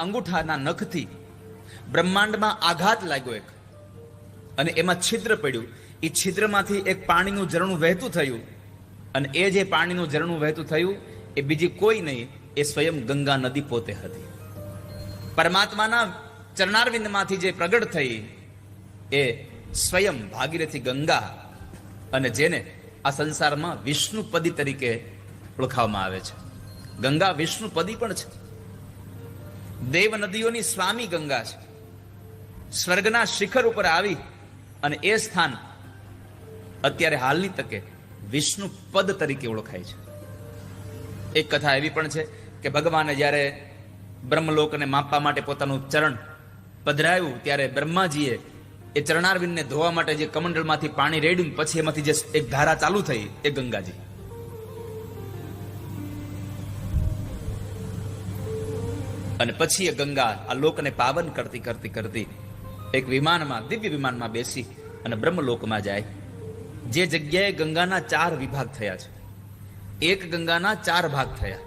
અંગૂઠાના નખથી બ્રહ્માંડમાં આઘાત લાગ્યો એક, અને એમાં છિદ્ર પડ્યું. એ છિદ્રમાંથી એક પાણીનું ઝરણું વહેતું થયું, અને એ જે પાણીનું ઝરણું વહેતું થયું એ બીજી કોઈ નહીં, એ સ્વયં ગંગા નદી પોતે હતી. પરમાત્માના ચરણારવિંદમાંથી જે પ્રગટ થઈ એ સ્વયં ભાગીરથી ગંગા, અને જેને આ સંસારમાં વિષ્ણુપદી તરીકે ઓળખાવવામાં આવે છે. ગંગા વિષ્ણુપદી પણ છે. દેવ નદીઓની સ્વામી ગંગા છે. સ્વર્ગના શિખર ઉપર આવી અને એ સ્થાન અત્યારે હાલની તકે વિષ્ણુપદ તરીકે ઓળખાય છે. એક કથા એવી પણ છે કે ભગવાને જ્યારે બ્રહ્મલોકને માપવા માટે પોતાનું ચરણ પધરાવ્યું, ત્યારે બ્રહ્માજીએ એ ચરણારવિંદને ધોવા માટે જે કમંડળમાંથી પાણી રેડ્યું, પછી એમાંથી જે એક ધારા ચાલુ થઈ એ ગંગાજી. અને પછી એ ગંગા આ લોકને પાવન કરતી કરતી કરતી એક વિમાનમાં, દિવ્ય વિમાનમાં બેસી અને બ્રહ્મલોકમાં જાય. જે જગ્યાએ ગંગાના 4 વિભાગ થયા છે, એક ગંગાના 4 ભાગ થયા.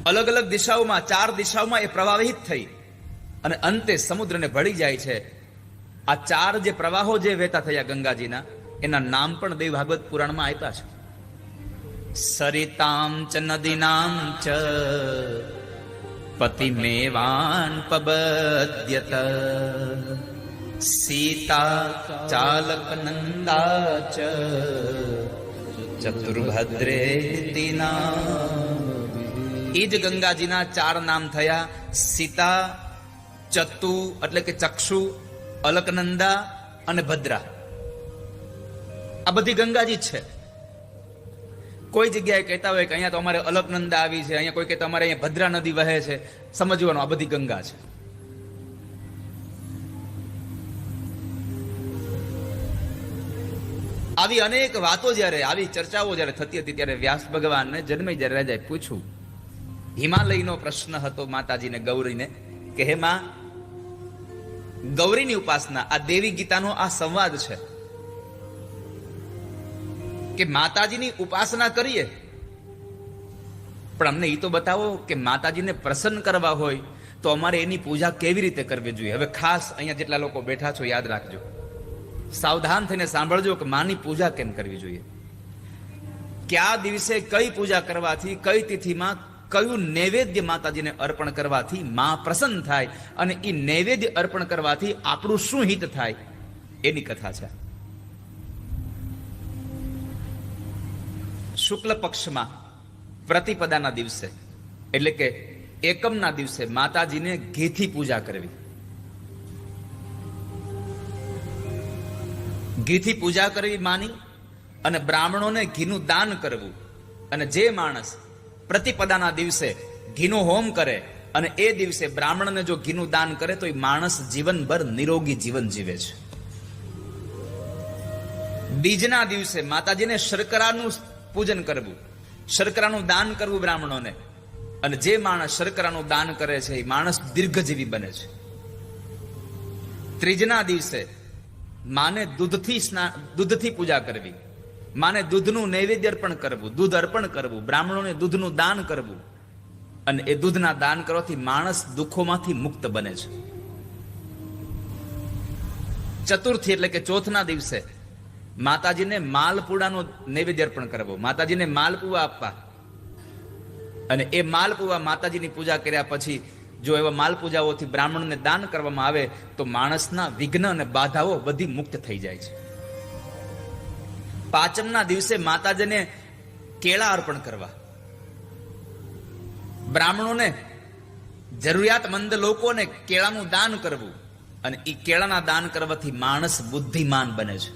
અલગ અલગ દિશાઓમાં, 4 દિશાઓમાં એ પ્રવાહિત થઈ અને અંતે સમુદ્રને ભળી જાય છે. આ 4 જે પ્રવાહો જે વહેતા થયા ગંગાજીના, એના નામ પણ દેવ ભાગવત પુરાણમાં આપ્યા છે. સરિતામ ચ નદીનામ ચ પતિમેવાન પબદ્યત સીતા ચાલક નંદા ચ ચતુર્ભદ્રેતિ નામ. એ જ ગંગાજીના 4 નામ થયા. સીતા, ચતુ એટલે કે ચક્ષુ, અલકનંદા અને ભદ્રા. આ બધી ગંગાજી છે. કોઈ જગ્યાએ કહેતા હોય કે અહીંયા તો અમારે અલકનંદા આવી છે, અહીંયા કોઈ કહેતા અમારે અહીંયા ભદ્રા નદી વહે છે. સમજવાનું, આ બધી ગંગા છે. આવી અનેક વાતો જ્યારે, આવી ચર્ચાઓ જ્યારે થતી હતી, ત્યારે વ્યાસ ભગવાનને જન્મેજય રાજાએ પૂછ્યું. હિમાલયનો પ્રશ્ન હતો માતાજીને, ગૌરીને, કે હે માં, ગૌરીની ઉપાસના, આ દેવી ગીતાનો આ સંવાદ છે કે માતાજીની ઉપાસના કરીએ, પણ અમને એ તો બતાવો કે માતાજીને પ્રસન્ન કરવા હોય તો અમારે એની પૂજા કેવી રીતે કરવી જોઈએ. હવે ખાસ અહીંયા જેટલા લોકો બેઠા છો યાદ રાખજો, સાવધાન થઈને સાંભળજો કે માની પૂજા કેમ કરવી જોઈએ. કયા દિવસે કઈ પૂજા કરવાથી, કઈ તિથિમાં કયું નૈવેદ્ય માતાજીને અર્પણ કરવાથી માં પ્રસન્ન થાય, અને એ નૈવેદ્ય અર્પણ કરવાથી આપણું શું હિત થાય, એની કથા છે. શુક્લ પક્ષમાં પ્રતિપદાના દિવસે, એટલે કે એકમના દિવસે માતાજીને ઘીથી પૂજા કરવી. ઘીથી પૂજા કરવી માની, અને બ્રાહ્મણોને ઘીનું દાન કરવું. અને જે માણસ પ્રતિપદાના દિવસે ઘીનો હોમ કરે અને એ દિવસે બ્રાહ્મણને જો ઘીનું દાન કરે તો એ માણસ જીવનભર નિરોગી જીવન જીવે છે. બીજના દિવસે માતાજીને શર્કરાનું પૂજન કરવું, શર્કરાનું દાન કરવું બ્રાહ્મણોને, અને જે માણસ શર્કરાનું દાન કરે છે એ માણસ દીર્ઘજીવી બને છે. ત્રીજના દિવસે માને દૂધથી પૂજા કરવી, માને દૂધનું નૈવેદ્ય અર્પણ કરવું, દૂધ અર્પણ કરવું, બ્રાહ્મણોને દૂધનું દાન કરવું, અને એ દૂધના દાન કરવાથી માણસ દુઃખોમાંથી મુક્ત બને છે. ચતુર્થી એટલે કે ચોથના દિવસે માતાજીને માલપુડાનો નૈવેદ્ય અર્પણ કરવો, માતાજીને માલપુવા આપવા, અને એ માલપુવા માતાજીની પૂજા કર્યા પછી જો એવા માલપૂજાઓથી બ્રાહ્મણને દાન કરવામાં આવે તો માણસના વિઘ્ન અને બાધાઓ બધી મુક્ત થઈ જાય છે. પાંચમના દિવસે માતાજીને કેળા અર્પણ કરવા, બ્રાહ્મણોને, જરૂરિયાતમંદ લોકોને કેળાનું દાન કરવું, અને એ કેળાના દાન કરવાથી માણસ બુદ્ધિમાન બને છે.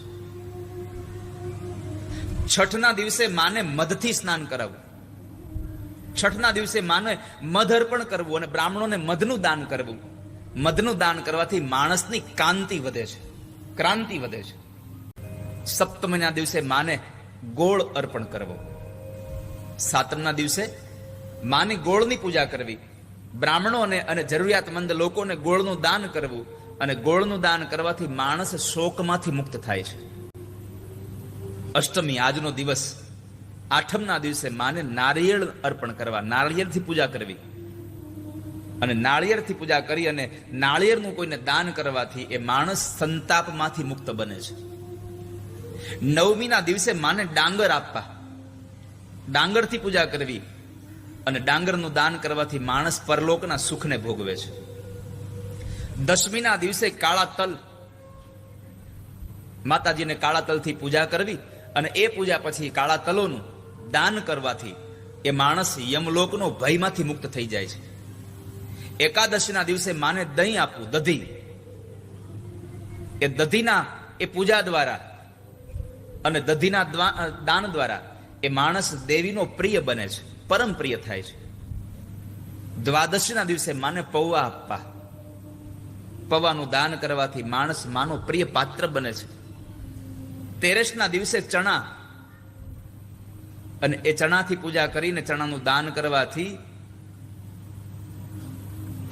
છઠના દિવસે માને મધથી સ્નાન કરાવવું, છઠના દિવસે માને મધ અર્પણ કરવું અને બ્રાહ્મણોને મધનું દાન કરવું. મધનું દાન કરવાથી માણસની કાંતિ વધે છે, ક્રાંતિ વધે છે. સપ્તમીના દિવસે માને ગોળ અર્પણ કરવો. સાતમના દિવસે માની ગોળની પૂજા કરવી, બ્રાહ્મણોને અને જરૂરિયાતમંદ લોકોને ગોળનું દાન કરવું, અને ગોળનું દાન કરવાથી માણસ શોકમાંથી મુક્ત થાય છે. અષ્ટમી આજનો દિવસ. આઠમના દિવસે માને નારિયેળ અર્પણ કરવા, નારિયેળથી પૂજા કરવી. અને નાળિયેરથી પૂજા કરી અને નાળિયેરનું કોઈને દાન કરવાથી એ માણસ સંતાપમાંથી મુક્ત બને છે. નવમીના દિવસે માને ડાંગર આપવા, ડાંગરથી પૂજા કરવી અને ડાંગરનું દાન કરવાથી માણસ પરલોકના સુખને ભોગવે છે. દશમીના દિવસે કાળા તલ, માતાજીને કાળા તલથી પૂજા કરવી અને એ પૂજા પછી કાળા તલોનું દાન કરવાથી એ માણસ યમલોકનો ભયમાંથી મુક્ત થઈ જાય છે. એકાદશીના દિવસે માને દહીં આપવું, દધી, એ દધીના એ પૂજા દ્વારા અને દધીના દાન દ્વારા એ માણસ દેવીનો પ્રિય બને છે, પરમ પ્રિય થાય છે. દ્વાદશીના દિવસે માને પૌવા આપવા, પૌવાનું દાન કરવાથી માણસ માનો પ્રિય પાત્ર બને છે. 13ના દિવસે ચણા, અને એ ચણાથી પૂજા કરીને ચણાનું દાન કરવાથી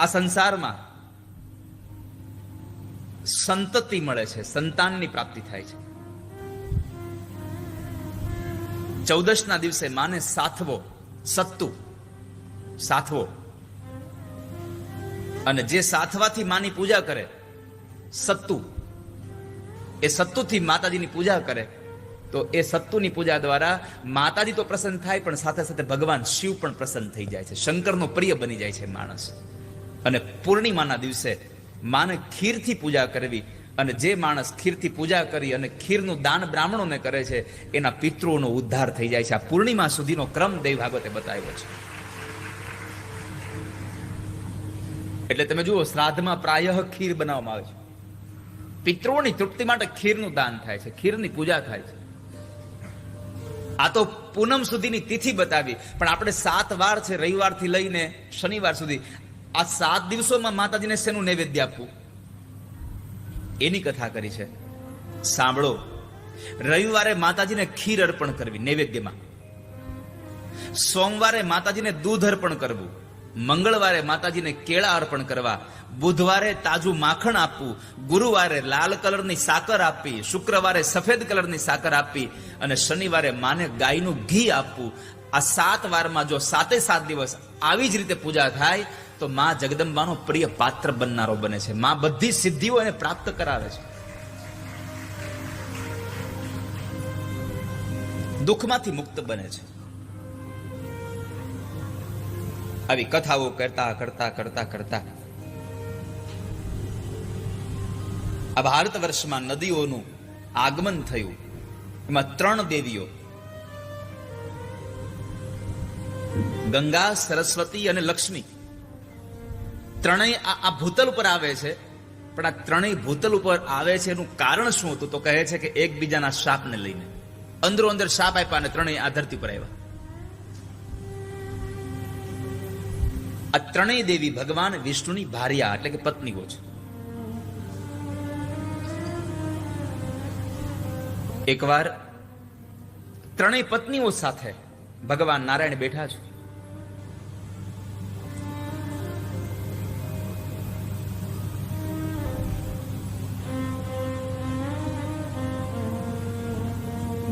આ સંસારમાં સંતતિ મળે છે, સંતાનની પ્રાપ્તિ થાય છે. 14ના દિવસે માને સાથવો, સત્તુ સાથવો, અને જે સાથવાથી માની પૂજા કરે, સત્તુ, એ સત્તુથી માતાજીની પૂજા કરે તો એ સત્તુની પૂજા દ્વારા માતાજી તો પ્રસન્ન થાય, પણ સાથે સાથે ભગવાન શિવ પણ પ્રસન્ન થઈ જાય છે, શંકરનો પ્રિય બની જાય છે માણસ. અને પૂર્ણિમાના દિવસે માને ખીરથી પૂજા કરવી, અને જે માણસ ખીરથી પૂજા કરી અને ખીરનું દાન બ્રાહ્મણોને કરે છે એના પિતૃઓનો ઉદ્ધાર થઈ જાય છે. આ પૂર્ણિમા સુધીનો ક્રમ દેવ ભાગવતે બતાવ્યો છે. એટલે તમે જુઓ, શ્રાદ્ધમાં પ્રાયઃ ખીર બનાવવામાં આવે છે. પિતૃઓની તૃપ્તિ માટે ખીરનું દાન થાય છે, ખીરની પૂજા થાય છે. આ તો પૂનમ સુધીની તિથિ બતાવી, પણ આપણે 7 વાર છે, રવિવારથી લઈને શનિવાર સુધી, આ 7 દિવસોમાં માતાજીને શેનું નૈવેદ્ય આપવું એની કથા કરી છે. સાંભળો, રવિવારે માતાજીને ખીર અર્પણ કરવી નૈવેદ્યમાં, સોમવારે માતાજીને દૂધ અર્પણ કરવું, મંગળવારે માતાજીને કેળા અર્પણ કરવા, બુધવારે તાજું માખણ આપવું, ગુરુવારે લાલ કલરની સાકર આપવી, શુક્રવારે સફેદ કલરની સાકર આપવી, અને શનિવારે માને ગાયનું ઘી આપવું. આ 7 વારમાં જો 7 દિવસ આવી જ રીતે પૂજા થાય તો માં જગદંબાનો પ્રિય પાત્ર બનનારો બને છે. માં બધી સિદ્ધિઓ એને પ્રાપ્ત કરાવે છે, દુઃખમાંથી મુક્ત બને છે. આવી કથાઓ કરતા કરતા કરતા કરતા આ ભારત વર્ષમાં નદીઓનું આગમન થયું. એમાં 3 દેવીઓ, ગંગા, સરસ્વતી અને લક્ષ્મી, ત્રણેય આ ભૂતલ ઉપર આવે છે. પણ આ ત્રણેય ભૂતલ ઉપર આવે છે એનું કારણ શું હતું? તો કહે છે કે એકબીજાના શાપને લઈને અંદરો અંદર શાપ આપ્યા અને ત્રણેય આ ધરતી પર આવ્યા. આ ત્રણેય દેવી ભગવાન વિષ્ણુની ભાર્યા એટલે કે પત્નીઓ છે. એકવાર ત્રણેય પત્નીઓ સાથે ભગવાન નારાયણ બેઠા છે.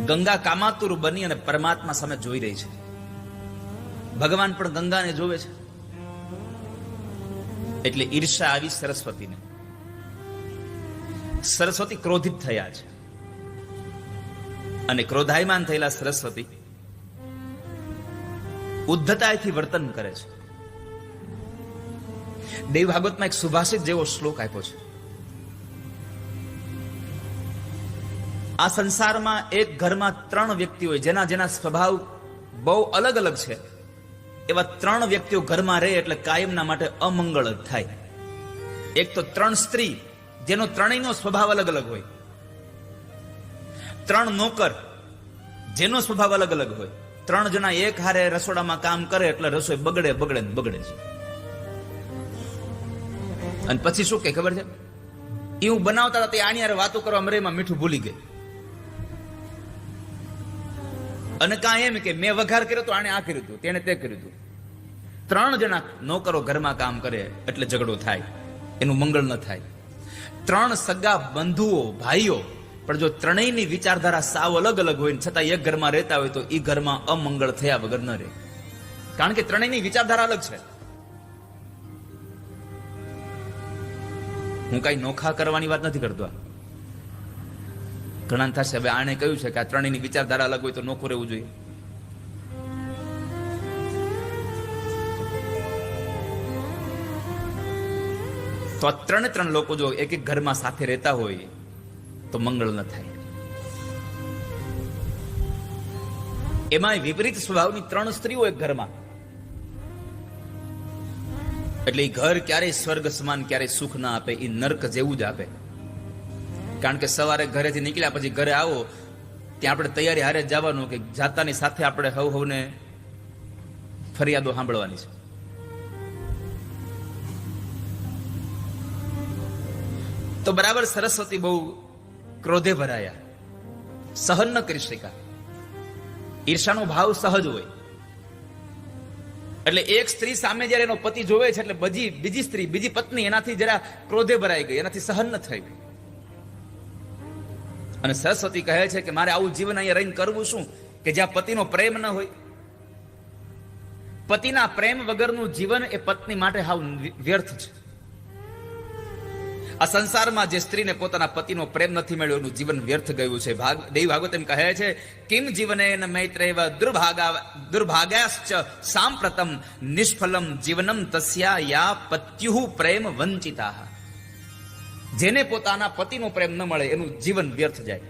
ગંગા કામાતુર બની અને પરમાત્મા સામે જોઈ રહી છે. ભગવાન પણ ગંગાને જોવે છે. એટલે ઈર્ષા આવી સરસ્વતીને. સરસ્વતી ક્રોધિત થયા છે અને ક્રોધાયમાન થયેલા સરસ્વતી ઉદ્ધતાથી વર્તન કરે છે. દેવ ભાગવતમાં એક સુભાષિત જેવો શ્લોક આપ્યો છે. આ સંસારમાં એક ઘરમાં 3 વ્યક્તિ હોય જેના જેના સ્વભાવ બહુ અલગ અલગ છે. એવા 3 વ્યક્તિઓ ઘરમાં રહે એટલે કાયમના માટે અમંગળ જ થાય. એક તો 3 સ્ત્રી જેનો ત્રણેયનો સ્વભાવ અલગ અલગ હોય. 3 નોકર જેનો સ્વભાવ અલગ અલગ હોય. 3 જણા એક હારે રસોડામાં કામ કરે એટલે રસોઈ બગડે બગડે બગડે છે. અને પછી શું કે ખબર છે? એ હું બનાવતા હતા તે આની હારે વાતો કરવા મરેમાં મીઠું ભૂલી ગઈ. અને કાં એમ કે મેં વઘાર કર્યો તો આને આ કર્યું હતું, તેને તે કર્યું હતું. 3 જણા નોકરો ઘરમાં કામ કરે એટલે ઝઘડો થાય, એનું મંગળ ન થાય. 3 સગા બંધુઓ ભાઈઓ, પણ જો ત્રણેયની વિચારધારા સાવ અલગ અલગ હોય છતાં એક ઘરમાં રહેતા હોય તો એ ઘરમાં અમંગળ થયા વગર ન રહે. કારણ કે ત્રણેયની વિચારધારા અલગ છે. હું કઈ નોખા કરવાની વાત નથી કરતો. ઘણા થશે હવે આને કહ્યું છે કે આ ત્રણેયની વિચારધારા અલગ હોય તો નોખું રહેવું જોઈએ. તો આ ત્રણ લોકો જો એક એક ઘરમાં સાથે રહેતા હોય તો મંગળ ન થાય. એમાં વિપરીત સ્વભાવની 3 સ્ત્રીઓ એક ઘરમાં, એટલે એ ઘર ક્યારેય સ્વર્ગ સમાન ક્યારેય સુખ ના આપે, એ નર્ક જેવું જ આપે. કારણ કે સવારે ઘરેથી નીકળ્યા પછી ઘરે આવો ત્યાં આપણે તૈયારી હારે જવાનું કે જાતાની સાથે આપણે હવને ફરિયાદો સાંભળવાની છે. તો બરાબર સરસ્વતી બહુ ક્રોધે ભરાયા, સહન ન કરી શક્યા. ઈર્ષાનો ભાવ સહજ હોય એટલે એક સ્ત્રી સામે જયારે એનો પતિ જોવે છે એટલે બીજી સ્ત્રી, બીજી પત્ની એનાથી જરા ક્રોધે ભરાઈ ગઈ, એનાથી સહન ન થઈ. અને સરસ્વતી કહે છે કે મારે આવું જીવન અહીંયા રહીને કરવું શું કે જ્યાં પતિનો પ્રેમ ન હોય. પતિના પ્રેમ વગરનું જીવન એ પત્ની માટે હાવ વ્યર્થ છે. આ સંસારમાં જે સ્ત્રીને પોતાના પતિનો પ્રેમ નથી મળ્યો એનું જીવન વ્યર્થ ગયું છે. દેવી ભાગવત એમ કહે છે કિમ જીવનેન મૈત્રેવ દુર્ભાગ્યાશ્ચ સાંપ્રતમ નિષ્ફલમ જીવનમ તસ્યા યા પત્યુઃ પ્રેમ વંચિતા. જેને પોતાના પતિનો પ્રેમ ન મળે એનું જીવન વ્યર્થ જાય.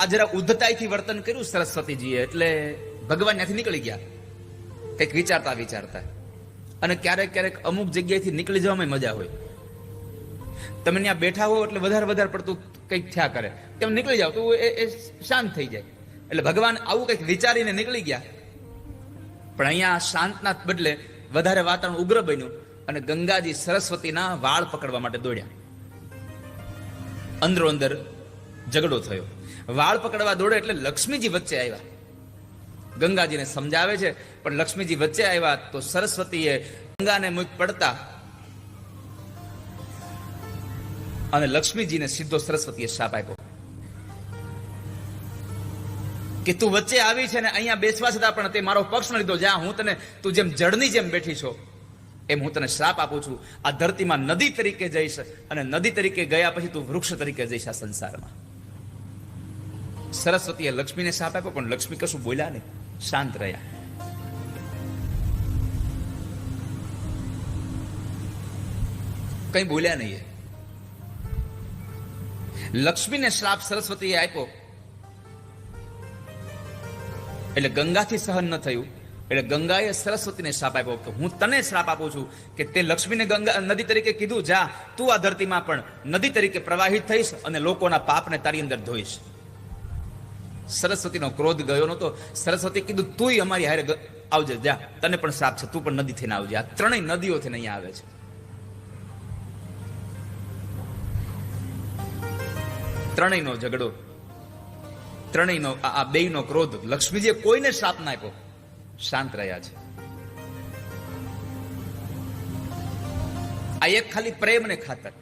આ જરા ઉદ્ધતાઈથી વર્તન કર્યું સરસ્વતીજીએ એટલે ભગવાન ત્યાંથી નીકળી ગયા કંઈક વિચારતા વિચારતા. અને ક્યારેક અમુક જગ્યાએથી નીકળી જવામાં મજા હોય. તમે ત્યાં બેઠા હો એટલે વધારે પડતું કંઈક થયા કરે, તેમ નીકળી જાવ તો એ શાંત થઈ જાય. એટલે ભગવાન આવું કંઈક વિચારીને નીકળી ગયા. પણ અહીંયા શાંતના બદલે વધારે વાતાવરણ ઉગ્ર બન્યું અને ગંગાજી સરસ્વતીના વાળ પકડવા માટે દોડ્યા. અંદરો અંદર ઝઘડો થયો. વાળ પકડવા દોડે એટલે લક્ષ્મીજી વચ્ચે આવ્યા. ગંગાજીને સમજાવે છે પણ લક્ષ્મીજી વચ્ચે આવ્યા તો સરસ્વતીએ ગંગાને મુખ પડતા અને લક્ષ્મીજીને સીધો સરસ્વતીએ શાપ આપ્યો કે તું વચ્ચે આવી છે ને અહીંયા બેસવા છતાં પણ તે મારો પક્ષ ન લીધો. જા, હું તને તું જેમ જળની જેમ બેઠી છો એમ હું તને શ્રાપ આપું છું. આ ધરતીમાં નદી તરીકે જઈશ અને નદી તરીકે ગયા પછી તું વૃક્ષ તરીકે જઈશ આ સંસારમાં. સરસ્વતીએ લક્ષ્મીને શાપ આપ્યો પણ લક્ષ્મી કશું બોલ્યા નહીં, શાંત રહ્યા. કઈ બોલ્યા નહીં. લક્ષ્મીને શ્રાપ સરસ્વતીએ આપ્યો એટલે ગંગાથી સહન ન થયું એટલે ગંગાએ સરસ્વતીને શ્રાપ આપ્યો કે હું તને શ્રાપ આપું છું કે તે લક્ષ્મીને ગંગા નદી તરીકે કીધું, જા તું આ ધરતીમાં પણ નદી તરીકે પ્રવાહિત થઈશ અને લોકોના પાપને તારી અંદર ધોઈશ. સરસ્વતીનો ક્રોધ ગયો નતો. સરસ્વતી કીધું તુંય અમારી હારે આવજે, જા તને પણ શ્રાપ છે, તું પણ નદી થઈને આવજે. આ ત્રણેય નદીઓ થઈને અહીંયા આવે છે. ત્રણેયનો ઝઘડો, ત્રણેયનો આ બેયનો ક્રોધ. લક્ષ્મીજીએ કોઈને શ્રાપ ના આપ્યો, શાંત રહ્યા છે. આ એક ખાલી પ્રેમને ખાતર.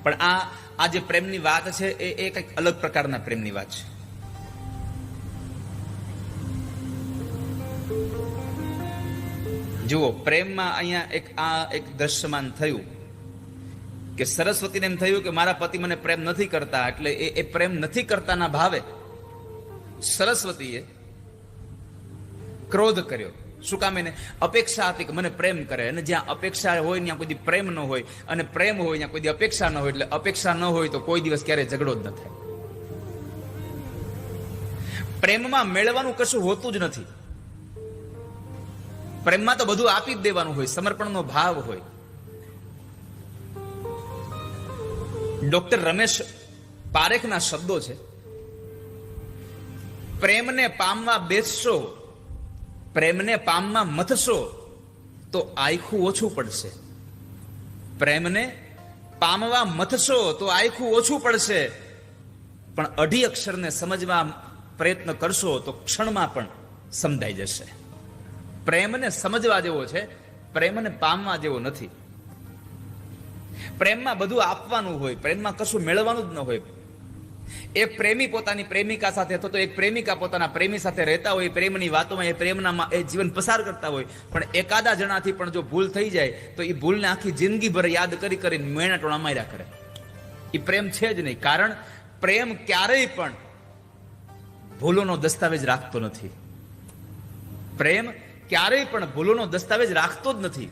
પણ આ જે પ્રેમની વાત છે એ કંઈક અલગ પ્રકારના પ્રેમની વાત છે. જુઓ, પ્રેમમાં અહીંયા એક દ્રશ્યમાન થયું કે સરસ્વતીને એમ થયું કે મારા પતિ મને પ્રેમ નથી કરતા, એટલે એ પ્રેમ નથી કરતાના ભાવે સરસ્વતીએ ક્રોધ કર્યો. શું કામ? એને અપેક્ષા હતી કે મને પ્રેમ કરે, અને જ્યાં અપેક્ષા હોય ત્યાં કોઈ પ્રેમ ન હોય, અને પ્રેમ હોય ત્યાં કોઈ અપેક્ષા ન હોય. એટલે અપેક્ષા ન હોય તો કોઈ દિવસ ક્યારેય ઝઘડો જ ન થાય. પ્રેમમાં મેળવવાનું કશું હોતું જ નથી. પ્રેમમાં તો બધું આપી જ દેવાનું હોય, સમર્પણનો ભાવ હોય. ડોક્ટર રમેશ પારેખના શબ્દો છે, પ્રેમને પામવા બેસશો, પ્રેમને પામવા મથશો તો આયખું ઓછું પડશે. પ્રેમને પામવા મથશો તો આયખું ઓછું પડશે, પણ અઢી અક્ષરને સમજવા પ્રયત્ન કરશો તો ક્ષણમાં પણ સમજાઈ જશે. પ્રેમને સમજવા જેવો છે, પ્રેમને પામવા જેવો નથી. પ્રેમમાં બધું આપવાનું હોય, પ્રેમમાં કશું મેળવવાનું જ ન હોય. એ પ્રેમી પોતાની પ્રેમિકા સાથે અથવા તો એક પ્રેમિકા પોતાના પ્રેમી સાથે રહેતા હોય, પ્રેમની વાતોમાં એ પ્રેમના એ જીવન પસાર કરતા હોય, પણ એકાદા જણાથી પણ જો ભૂલ થઈ જાય તો એ ભૂલને આખી જિંદગીભર યાદ કરી કરીને મેણા ટોણા માર્યા કરે. એ પ્રેમ છે જ નહીં. કારણ પ્રેમ ક્યારેય પણ ભૂલોનો દસ્તાવેજ રાખતો નથી. પ્રેમ ક્યારેય પણ ભૂલોનો દસ્તાવેજ રાખતો જ નથી.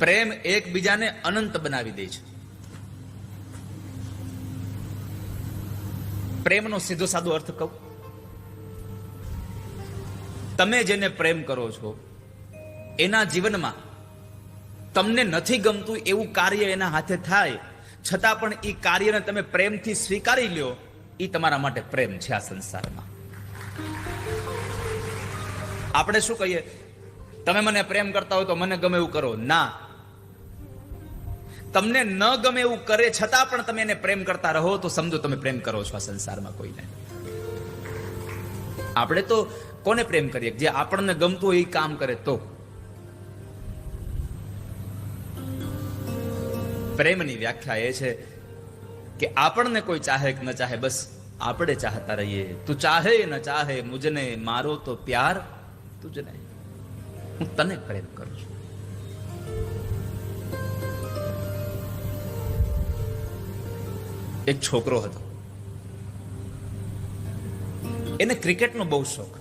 પ્રેમ એકબીજાને અનંત બનાવી દે છે. પ્રેમનો સીધો સાદો અર્થ કહું, તમે જેને પ્રેમ કરો છો એના જીવનમાં તમને નથી ગમતું એવું કાર્ય એના હાથે થાય, છતાં પણ એ કાર્યને તમે પ્રેમથી સ્વીકારી લ્યો, એ તમારા માટે પ્રેમ છે આ સંસારમાં. આપણે શું કહીએ, તમે મને પ્રેમ કરતા હોય તો મને ગમે એવું કરો. ના, તમને ન ગમે એવું કરે છતાં પણ તમે એને પ્રેમ કરતા રહો તો સમજો તમે પ્રેમ કરો છો આ સંસારમાં કોઈને. આપણે તો કોને પ્રેમ કરીએ? જે આપણને ગમતું હોય એ કામ કરે તો. પ્રેમની વ્યાખ્યા એ છે કે આપણને કોઈ ચાહે કે ન ચાહે, બસ આપણે ચાહતા રહીએ. તું ચાહે ન ચાહે મુજને, મારો તો પ્યાર તુજને. હું તને પ્રેમ કરું છું. એક છોકરો હતો, એને ક્રિકેટનો બહુ શોખ.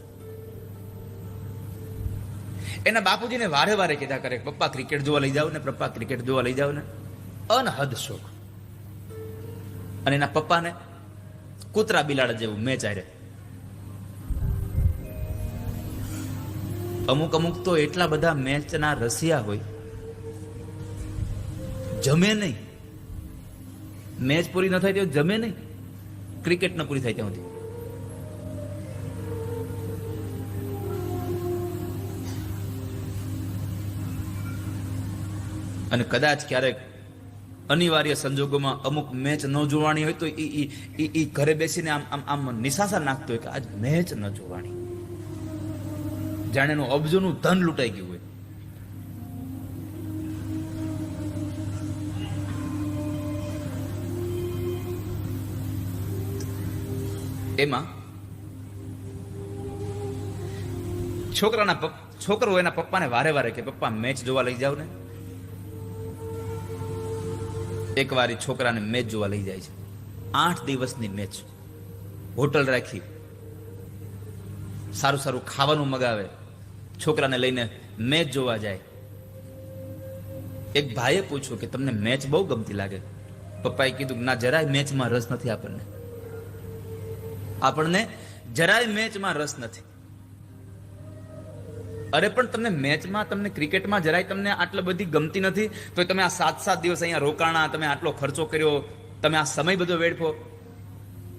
એના બાપુજીને વારે વારે કીધા કરે, પપ્પા ક્રિકેટ જોવા લઈ જાવ ને, પપ્પા ક્રિકેટ જોવા લઈ જાવ ને. અનહદ શોખ. અને એના પપ્પાને કૂતરા બિલાડા જેવું મેચ આરે. અમુક અમુક તો એટલા બધા મેચના રસિયા હોય, જમે નહીં. મેચ પૂરી ન થાય ત્યાં જમે નહીં, ક્રિકેટ ન પૂરી થાય ત્યાં સુધી. અને કદાચ ક્યારેક અનિવાર્ય સંજોગોમાં અમુક મેચ ન જોવાની હોય તો એ ઘરે બેસીને આમ આમ આમ નિશાસા નાખતો હોય કે આજ મેચ ન જોવાની, જાણે એનું અબજોનું ધન લૂંટાઈ ગયું હોય. એમાં છોકરો એના પપ્પાને વારે વારે કે પપ્પા મેચ જોવા લઈ જાવ ને. એક વાર છોકરાને મેચ જોવા લઈ જાય છે. 8 દિવસની મેચ. હોટલ રાખી, સારું સારું ખાવાનું મગાવે, છોકરાને લઈને મેચ જોવા જાય. એક ભાઈએ પૂછ્યું કે તમને મેચ બહુ ગમતી લાગે. પપ્પાએ કીધું ના, જરાય મેચમાં રસ નથી. આપણને જરાય મેચમાં રસ નથી. અરે પણ તમને મેચમાં, તમને ક્રિકેટમાં જરાય તમને આટલી બધી ગમતી નથી તો તમે આ 7 દિવસ અહીંયા રોકાણા, તમે આટલો ખર્ચો કર્યો, તમે આ સમય બધો વેડફો.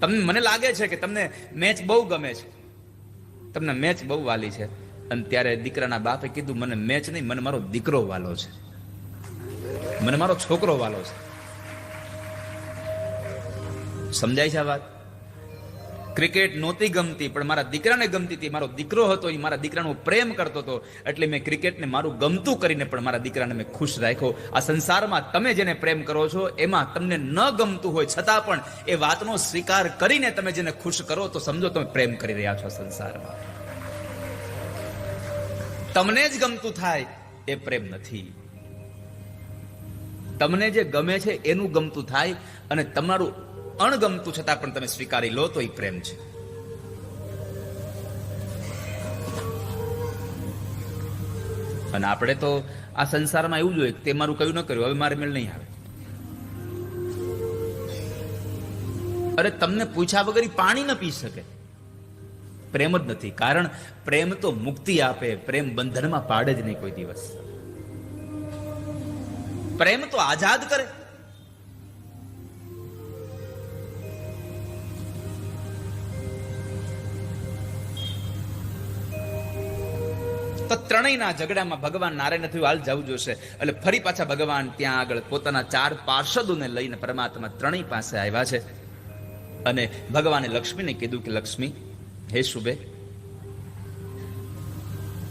તમને, મને લાગે છે કે તમને મેચ બહુ ગમે છે, તમને મેચ બહુ વાલી છે. અને ત્યારે દીકરાના બાપે કીધું મને મેચ નહીં, મને મારો દીકરો વાલો છે, મને મારો છોકરો વાલો છે. સમજાય છે આ વાત? ક્રિકેટ નહોતી ગમતી પણ મારા દીકરાને ગમતી હતી. મારો દીકરો હતો, એ મારા દીકરાનો પ્રેમ કરતો હતો, એટલે મેં ક્રિકેટને મારું ગમતું કરીને પણ મારા દીકરાને મેં ખુશ રાખ્યો. આ સંસારમાં તમે જેને પ્રેમ કરો છો એમાં તમને ન ગમતું હોય છતાં પણ એ વાતનો સ્વીકાર કરીને તમે જેને ખુશ કરો તો સમજો તમે પ્રેમ કરી રહ્યા છો સંસારમાં. તમને જ ગમતું થાય એ પ્રેમ નથી. તમને જે ગમે છે એનું ગમતું થાય અને તમારું અણગમતું છતાં પણ તમે સ્વીકારી લો તો એ પ્રેમ છે. અને આપણે તો આ સંસારમાં એવું જોઈએ તે મારું કયું ન કર્યું, હવે મારે મેળ નહીં આવે. અરે તમને પૂછ્યા વગર પાણી ન પી શકે. પ્રેમ જ નથી. કારણ પ્રેમ તો મુક્તિ આપે, પ્રેમ બંધનમાં પાડે જ નહીં કોઈ દિવસ. પ્રેમ તો આઝાદ કરે. તો ત્રણેયના ઝઘડામાં ભગવાન નારાયણ થયું હાલ જવું જોશે. એટલે ફરી પાછા ભગવાન ત્યાં આગળ પોતાના 4 પાર્ષદોને લઈને પરમાત્મા ત્રણેય પાસે આવ્યા છે. અને ભગવાને લક્ષ્મીને કીધું કે લક્ષ્મી, હે શુભે,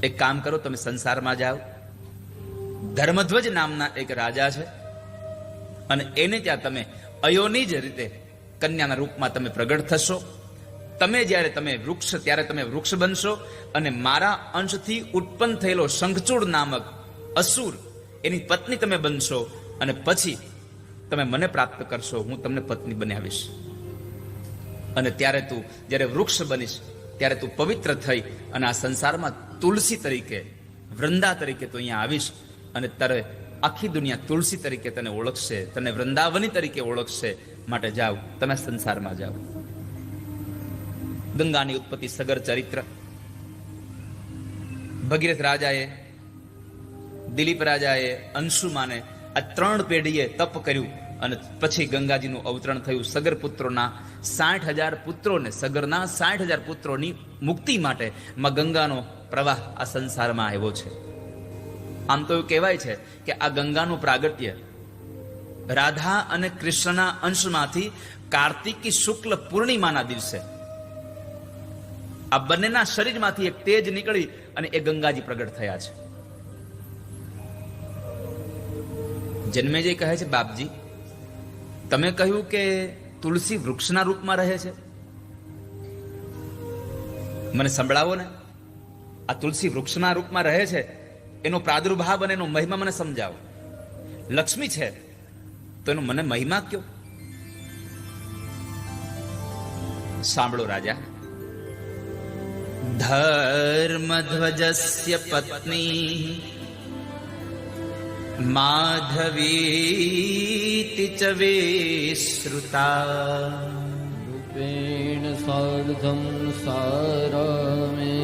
એક કામ કરો, તમે સંસારમાં જાઓ. ધર્મધ્વજ નામના એક રાજા છે, અને એને ત્યાં તમે અયોની જ રીતે કન્યાના રૂપમાં તમે પ્રગટ થશો. તમે જ્યારે તમે વૃક્ષ ત્યારે તમે વૃક્ષ બનશો અને મારા અંશથી ઉત્પન્ન થયેલો શંખચૂડ નામક અસુર એની પત્ની તમે બનશો અને પછી તમે મને પ્રાપ્ત કરશો, હું તમને પત્ની બનાવીશ. અને ત્યારે તું જ્યારે વૃક્ષ બનીશ ત્યારે તું પવિત્ર થઈ અને આ સંસારમાં તુલસી તરીકે, વૃંદા તરીકે તું અહીંયા આવીશ અને તારે આખી દુનિયા તુલસી તરીકે તને ઓળખશે, તને વૃંદાવની તરીકે ઓળખશે. માટે જાઓ, તમે સંસારમાં જાઓ. ગંગાની ઉત્પત્તિ સગર ચરિત્ર. ભગીરથ રાજાએ, દિલીપ રાજાએ, અંશુમાને આ 3 પેઢીએ તપ કર્યું અને પછી ગંગાજીનું અવતરણ થયું. સગર પુત્રોના 60,000 પુત્રોને, સગરના 60,000 પુત્રોની મુક્તિ માટે માં ગંગાનો પ્રવાહ આ સંસારમાં આવ્યો છે. આમ તો એવું કહેવાય છે કે આ ગંગાનું પ્રાગટ્ય રાધા અને કૃષ્ણના અંશમાંથી કાર્તિકી શુક્લ પૂર્ણિમાના દિવસે આ બંનેના શરીરમાંથી એક તેજ નીકળી અને એ ગંગાજી પ્રગટ થયા છે. જન્મેજય કહે છે, બાપજી તમે કહ્યું કે તુલસી વૃક્ષના રૂપમાં રહે છે, મને સંભળાવો ને. આ તુલસી વૃક્ષના રૂપમાં રહે છે એનો પ્રાદુર્ભાવ અને એનો મહિમા મને સમજાવો. લક્ષ્મી છે તો એનો મને મહિમા કયો. સાંભળો રાજા. ધર્મધ્વજસ્ય પત્ની માધવીતિ ચ વેશ્રુતા રૂપેણ સાર્ધમ સારમે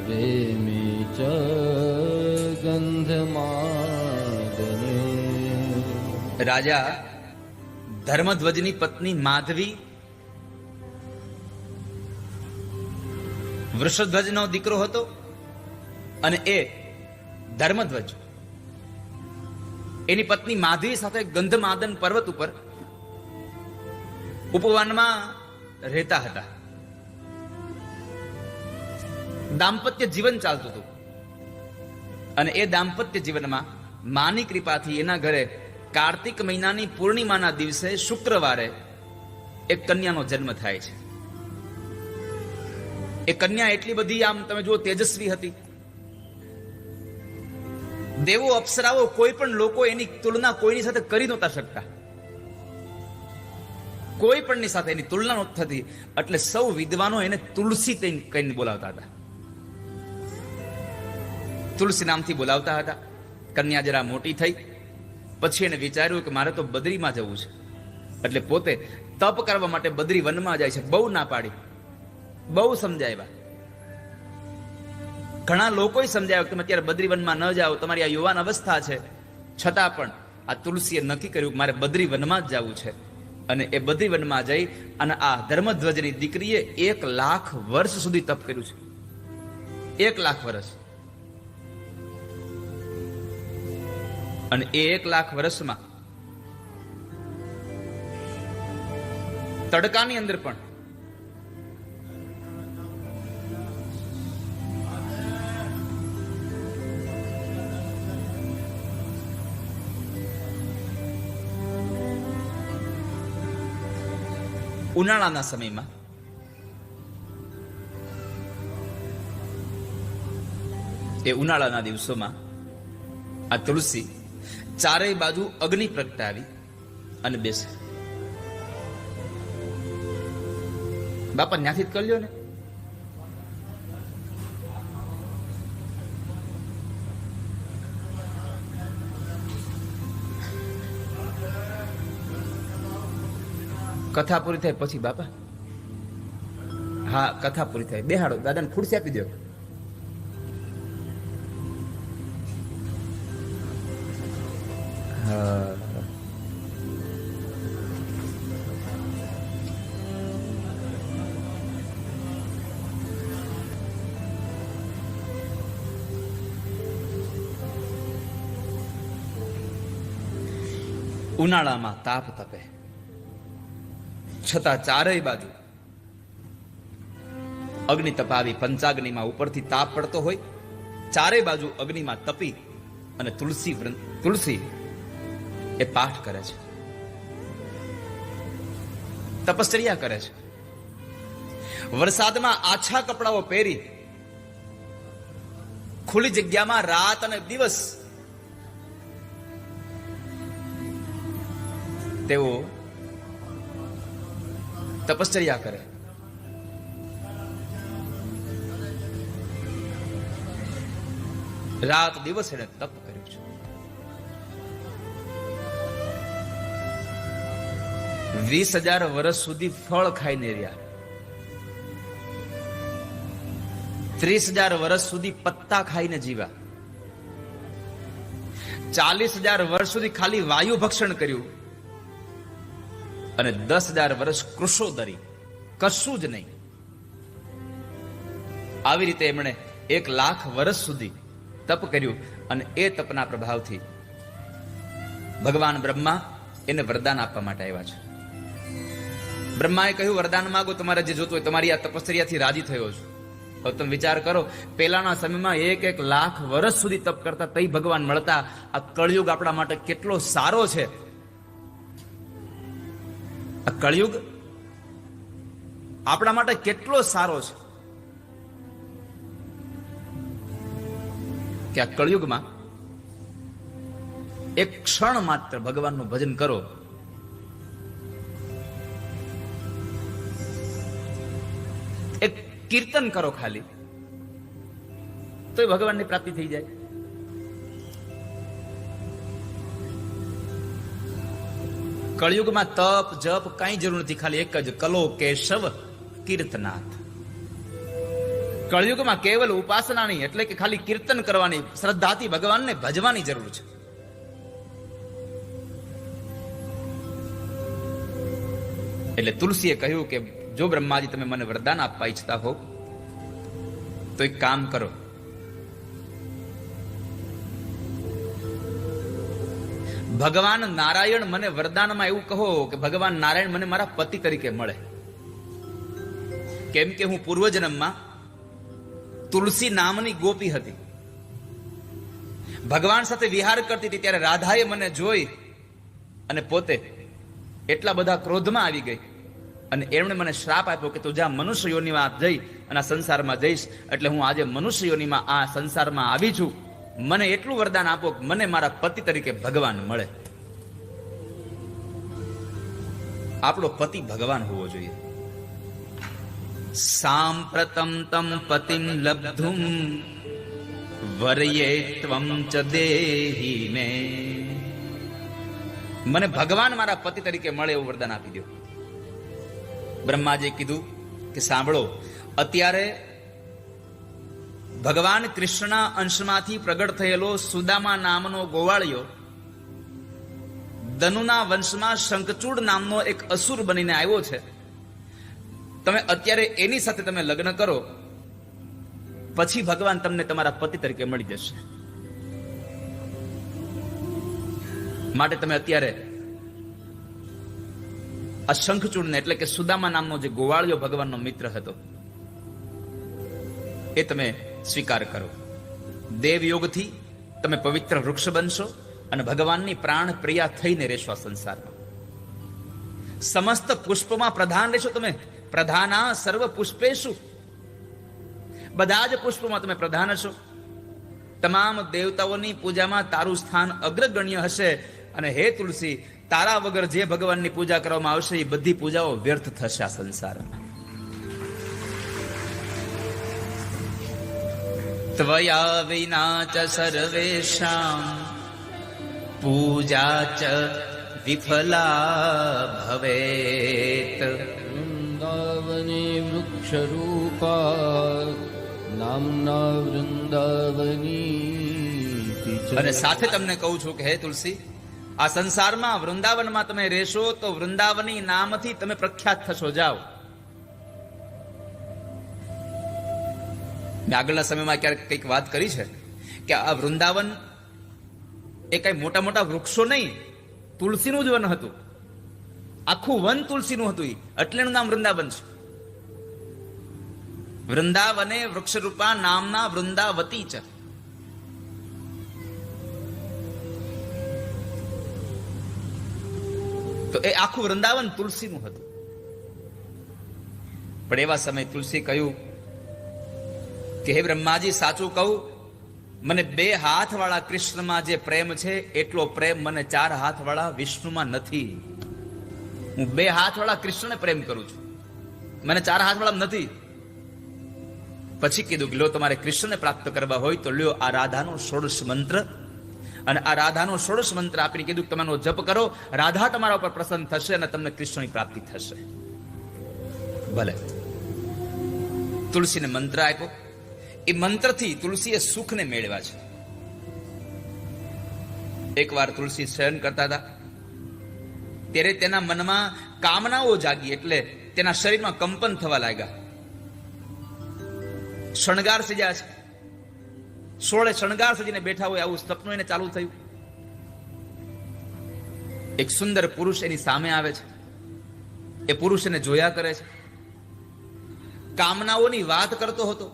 પ્રેમે ચ ગંધમાદને. રાજા ધર્મધ્વજની પત્ની માધવી વૃષધ્વજનો દીકરો હતો અને એ ધર્મધ્વજ એની પત્ની માધવી સાથે ગંધમાદન પર્વત ઉપર ઉપવનમાં રહેતા હતા. દાંપત્ય જીવન ચાલતું હતું અને એ દાંપત્ય જીવનમાં માની કૃપાથી એના ઘરે કાર્તિક મહિનાની પૂર્ણિમાના દિવસે શુક્રવારે એક કન્યાનો જન્મ થાય છે. એ કન્યા એટલી બધી આમ તમે જુઓ તેજસ્વી હતી. દેવો અપ્સરાઓ કોઈ પણ લોકો એની તુલના કોઈની સાથે કરી નહોતા શકતા. કોઈ પણની સાથે એની તુલના નહોતી થતી. એટલે સૌ વિદ્વાનો એને તુલસી કહીને બોલાવતા હતા. તુલસી નામથી બોલાવતા હતા. કન્યા જરા મોટી થઈ પછી એને વિચાર્યું કે મારે તો બદ્રીમાં જવું છે. એટલે પોતે તપ કરવા માટે બદ્રી વનમાં જાય છે. બહુ ના પાડી, બહુ સમજાવ્યા. ઘણા લોકોએ સમજાવ્યું કે તમે અત્યારે બદ્રી વનમાં ન જાઓ, તમારી આ યુવાન અવસ્થા છે. છતાં પણ આ તુલસીએ નક્કી કર્યું કે મારે બદ્રી વનમાં જ જવું છે. અને એ બદ્રી વનમાં જઈ અને આ ધર્મધ્વજની દીકરીએ 1,00,000 વર્ષ સુધી તપ કર્યું છે. 1,00,000 વર્ષ. અને એ 1,00,000 વર્ષમાં તડકાની અંદર પણ ઉનાળાના સમયમાં એ ઉનાળાના દિવસોમાં આ તુલસી ચારેય બાજુ અગ્નિ પ્રગટાવી અને બેસે. બાપા ત્યાંથી જ કરી લ્યો ને. કથા પૂરી થાય પછી બાપા. હા, કથા પૂરી થાય બેહાડો, દાદાને ખુરશી આપી દો. હા, ઉનાળામાં તાપ તપે છતાં ચારેય બાજુ અગ્નિ તપાવી, પંચાગ્નિમાં ઉપરથી તાપ પડતો હોય, ચારેય બાજુ અગ્નિમાં તપી અને તુલસી એ પાઠ કરે છે, તપશ્ચર્યા કરે છે. વરસાદમાં આછા કપડાઓ પહેરી ખુલ્લી જગ્યામાં રાત અને દિવસ તેઓ તપશ્ચર્યા કરે. રાત દિવસ એને તપ કર્યું છે. 20,000 વર્ષ સુધી ફળ ખાઈને રહ્યા, 30,000 વર્ષ સુધી પત્તા ખાઈને જીવ્યા, 40,000 વર્ષ સુધી ખાલી વાયુ ભક્ષણ કર્યું અને 10,000 વર્ષ કૃષો ધરી, કશું જ નહીં. આવી રીતે એમણે 1,00,000 વર્ષ સુધી તપ કર્યું અને એ તપના પ્રભાવથી ભગવાન બ્રહ્મા એને વરદાન આપવા માટે આવ્યા છે. બ્રહ્માએ કહ્યું, વરદાન માંગો, તમારે જે જોતું હોય. તમારી આ તપશ્ચર્યાથી રાજી થયો છું. હવે તમે વિચાર કરો, પહેલાના સમયમાં 1,00,000 વર્ષ સુધી તપ કરતા તઈ ભગવાન મળતા. આ કળયુગ આપણા માટે કેટલો સારો છે. આ કળયુગ આપણા માટે કેટલો સારો છે કે આ કળયુગમાં એક ક્ષણ માત્ર ભગવાનનું ભજન કરો, એક કીર્તન કરો ખાલી, તો એ ભગવાનની પ્રાપ્તિ થઈ જાય. કળયુગમાં તપ જપ કઈ જરૂર નથી, ખાલી એક જ, કલો કેશવ કીર્તનાથ. કળયુગમાં કેવલ ઉપાસનાની, એટલે કે ખાલી કીર્તન કરવાની, શ્રદ્ધાથી ભગવાનને ભજવાની જરૂર છે. એટલે તુલસીએ કહ્યું કે જો બ્રહ્માજી તમે મને વરદાન આપવા ઈચ્છતા હો તો એક કામ કરો, ભગવાન નારાયણ મને વરદાનમાં એવું કહો કે ભગવાન નારાયણ મને મારા પતિ તરીકે મળે. કેમ કે હું પૂર્વજન્મમાં તુલસી નામની ગોપી હતી, ભગવાન સાથે વિહાર કરતી હતી. ત્યારે રાધાએ મને જોઈ અને પોતે એટલા બધા ક્રોધમાં આવી ગઈ અને એમણે મને શ્રાપ આપ્યો કે તું જા મનુષ્ય યોનિમાં જઈ અને આ સંસારમાં જઈશ. એટલે હું આજે મનુષ્ય યોનિમાં આ સંસારમાં આવી છું. મને એટલું વરદાન આપો કે મને મારા પતિ તરીકે ભગવાન મળે. આપણો પતિ ભગવાન હોવો જોઈએ. સાંપ્રતમ તમ પતિમ લબ્ધુમ વર્યે ત્વમ ચ દેહી મે. મને ભગવાન મારા પતિ તરીકે મળે એવું વરદાન આપી દો. બ્રહ્માજીએ કીધું કે સાંભળો, અત્યારે ભગવાન કૃષ્ણના અંશમાંથી પ્રગટ થયેલો સુદામા નામનો ગોવાળિયો ધનુના વંશમાં શંખચૂડ નામનો એક અસુર બનીને આવ્યો છે. તમે અત્યારે એની સાથે તમે લગ્ન કરો, પછી ભગવાન તમને તમારા પતિ તરીકે મળી જશે. માટે તમે અત્યારે આ શંખચૂડને, એટલે કે સુદામા નામનો જે ગોવાળિયો ભગવાનનો મિત્ર હતો, એ તમે સ્વીકાર કરો. દેવયોગથી તમે પવિત્ર વૃક્ષ બનશો અને ભગવાનની પ્રાણ પ્રિયા થઈને રહેશો આ સંસારમાં. સમસ્ત પુષ્પમાં પ્રધાન રહેશો તમે. પ્રધાના સર્વ પુષ્પેશુ, બધા જ પુષ્પોમાં તમે પ્રધાન હશો. તમામ દેવતાઓની પૂજામાં તારું સ્થાન અગ્રગણ્ય હશે. અને હે તુલસી, તારા વગર જે ભગવાનની પૂજા કરવામાં આવશે એ બધી પૂજાઓ વ્યર્થ થશે આ સંસારમાં. ત્વયા વિના ચ સર્વેષાં પૂજા ચ વિફલા ભવેત. વૃંદાવને વૃક્ષરૂપા નામના વૃંદાવની. અને સાથે તમને કહું છું કે હે તુલસી, આ સંસારમાં વૃંદાવનમાં તમે રહેશો તો વૃંદાવની નામથી તમે પ્રખ્યાત થશો. જાઓ. મેં આગળના સમયમાં ક્યારેક કંઈક વાત કરી છે કે આ વૃંદાવન એ કઈ મોટા મોટા વૃક્ષો નહીં, તુલસીનું જ વન હતું. આખું વન તુલસીનું હતું, એટલે એનું નામ વૃંદાવન છે. વૃંદાવને વૃક્ષરૂપા નામના વૃંદાવતી છે. એ આખું વૃંદાવન તુલસીનું હતું. પણ એવા સમયે તુલસી કહ્યું કે હે બ્રહ્માજી, સાચું કહું, મને 2 હાથવાળા કૃષ્ણમાં જે પ્રેમ છે એટલો પ્રેમ મને 4 હાથવાળા વિષ્ણુમાં નથી. હું 2 હાથવાળા કૃષ્ણને પ્રેમ કરું છું, મને 4 હાથવાળા નથી. પછી કીધું કે લો, તમારે કૃષ્ણને પ્રાપ્ત કરવા હોય તો લ્યો આ રાધાનો 16 મંત્ર, અને આ રાધાનો 16 મંત્ર આપીને કીધું તમારો જપ કરો, રાધા તમારા ઉપર પ્રસન્ન થશે અને તમને કૃષ્ણની પ્રાપ્તિ થશે. ભલે. તુલસીને મંત્ર આપ્યો. એ મંત્રથી તુલસીએ સુખને મેળવ્યા છે. એકવાર તુલસી શયન કરતા હતા ત્યારે તેના મનમાં કામનાઓ જાગી, એટલે તેના શરીરમાં કંપન થવા લાગ્યા. શણગાર સજ્યા છે, 16 શણગાર સજીને બેઠા હોય આવું સપનું એને ચાલુ થયું. એક સુંદર પુરુષ એની સામે આવે છે. એ પુરુષ એને જોયા કરે છે, કામનાઓની વાત કરતો હતો.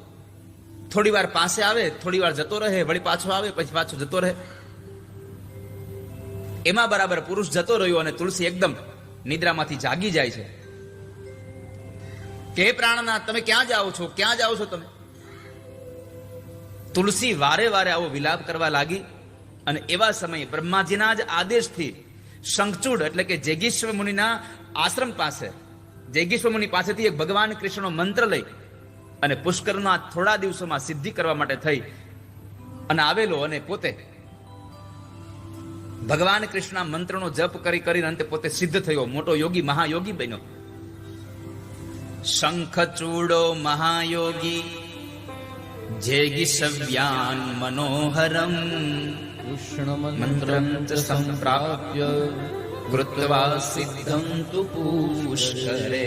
થોડી વાર પાસે આવે, થોડી વાર જતો રહે, વળી પાછો આવે, પછી પાછો જતો રહે. એમાં બરાબર પુરુષ જતો રહ્યો અને તુલસી એકદમ નિદ્રામાંથી જાગી જાય છે. કે પ્રાણનાથ, તમે ક્યાં જાઓ છો, ક્યાં જાઓ છો તમે? તુલસી વારે વારે આવો વિલાપ કરવા લાગી. અને એવા સમયે બ્રહ્માજીના જ આદેશથી શંખચૂડ એટલે કે જૈગીશ્વર મુનિના આશ્રમ પાસે, જૈગીશ્વર મુનિ પાસેથી એક ભગવાન કૃષ્ણનો મંત્ર લઈ અને પુષ્કરના થોડા દિવસોમાં સિદ્ધિ કરવા માટે થઈ અને આવેલો, અને પોતે ભગવાન કૃષ્ણના મંત્રનો જપ કરી કરીને અંતે પોતે સિદ્ધ થયો, મોટો યોગી, મહાયોગી બન્યો. શંખચૂડો મહાયોગી જૈગીષવ્યાન મનોહરમ કૃષ્ણ મંત્રમ ચ સંપ્રાપ્ય કૃત્વા સિદ્ધમ તુ પુષ્કરે.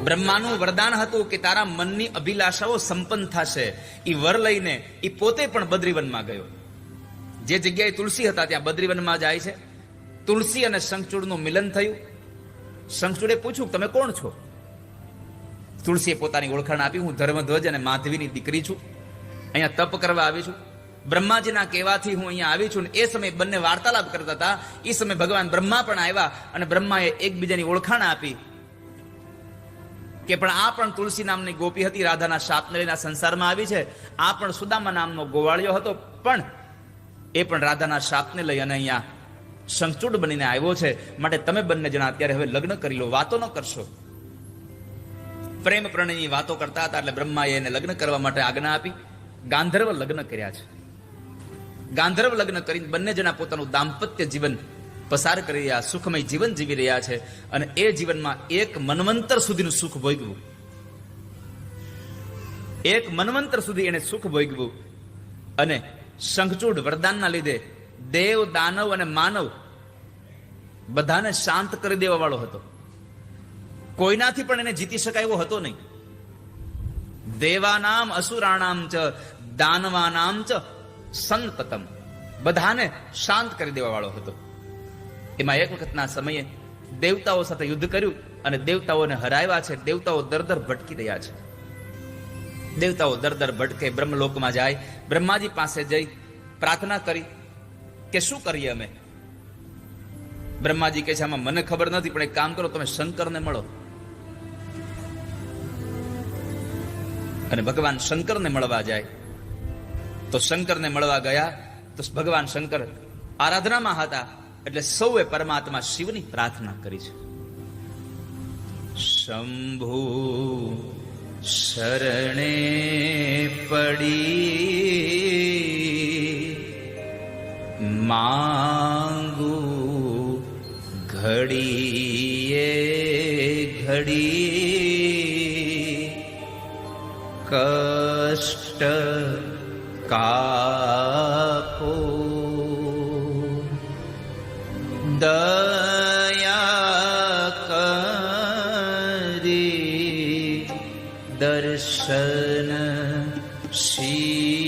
બ્રહ્માનું વરદાન હતું કે તારા મનની અભિલાષાઓ સંપન્ન થશે. એ વર લઈને એ પોતે પણ બદ્રીવનમાં ગયો. જે જગ્યાએ તુલસી હતા ત્યાં બદ્રીવનમાં જાય છે. તુલસી અને શંખચૂડનું મિલન થયું. શંખચૂડે પૂછ્યું, તમે કોણ છો? તુલસીએ પોતાની ઓળખાણ આપી, હું ધર્મધ્વજ અને માધવીની દીકરી છું, અહીંયા તપ કરવા આવી છું. બ્રહ્માજીના કહેવાથી હું અહીંયા આવી છું. એ સમયે બંને વાર્તાલાપ કરતા હતા. એ સમયે ભગવાન બ્રહ્મા પણ આવ્યા અને બ્રહ્માએ એકબીજાની ઓળખાણ આપી કે પણ આ પણ તુલસી નામની ગોપી હતી, રાધાના શાપને લઈને સંસારમાં આવી છે. આ પણ સુદામા નામનો ગોવાળિયો હતો, પણ એ પણ રાધાના શાપને લઈ અને અહીંયા શંખચૂડ બનીને આવ્યો છે. માટે તમે બંને જણા અત્યારે હવે લગ્ન કરી લો, વાતો ન કરશો. પ્રેમ પ્રણયની વાતો કરતા હતા એટલે બ્રહ્માએ એને લગ્ન કરવા માટે આજ્ઞા આપી. ગાંધર્વ લગ્ન કર્યા છે. ગાંધર્વ લગ્ન કરીને બંને જણા પોતાનું દાંપત્ય જીવન પસાર કરી રહ્યા, સુખમય જીવન જીવી રહ્યા છે. અને એ જીવનમાં 1 મન્વંતર સુધીનું સુખ ભોગવ્યું. 1 મન્વંતર સુધી એને સુખ ભોગવ્યું. અને શંખચૂડ વરદાનના લીધે દેવ, દાનવ અને માનવ બધાને શાંત કરી દેવા વાળો હતો. કોઈનાથી પણ એને જીતી શકાય એવો હતો નહીં. દેવાનામ અસુરાણામ ચ દાનવાનામ ચ સંતતમ, બધાને શાંત કરી દેવા વાળો હતો. એમાં એક વખતના સમયે દેવતાઓ સાથે યુદ્ધ કર્યું અને દેવતાઓને હરાવ્યા છે. દેવતાઓ દર ભટકી રહ્યા છે. દેવતાઓ દર ભટકે બ્રહ્મલોકમાં જાય. બ્રહ્માજી પાસે જઈ પ્રાર્થના કરી કે શું કરીએ અમે? બ્રહ્માજી કહે છે, આમાં મને ખબર નથી, પણ એક કામ કરો, તમે શંકરને મળો. અને ભગવાન શંકરને મળવા જાય. તો શંકરને મળવા ગયા તો ભગવાન શંકર આરાધનામાં હતા. એટલે સૌએ પરમાત્મા શિવની પ્રાર્થના કરી છે. શંભુ શરણે પડી માંગુ ઘડીએ ઘડી કષ્ટ કાપો દયા કરી દર્શન શિવયાપો.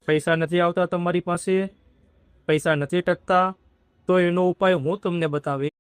પૈસા નથી આવતા તમારી પાસે, પૈસા નથી ટકતા, તો એનો ઉપાય હું તમને બતાવી.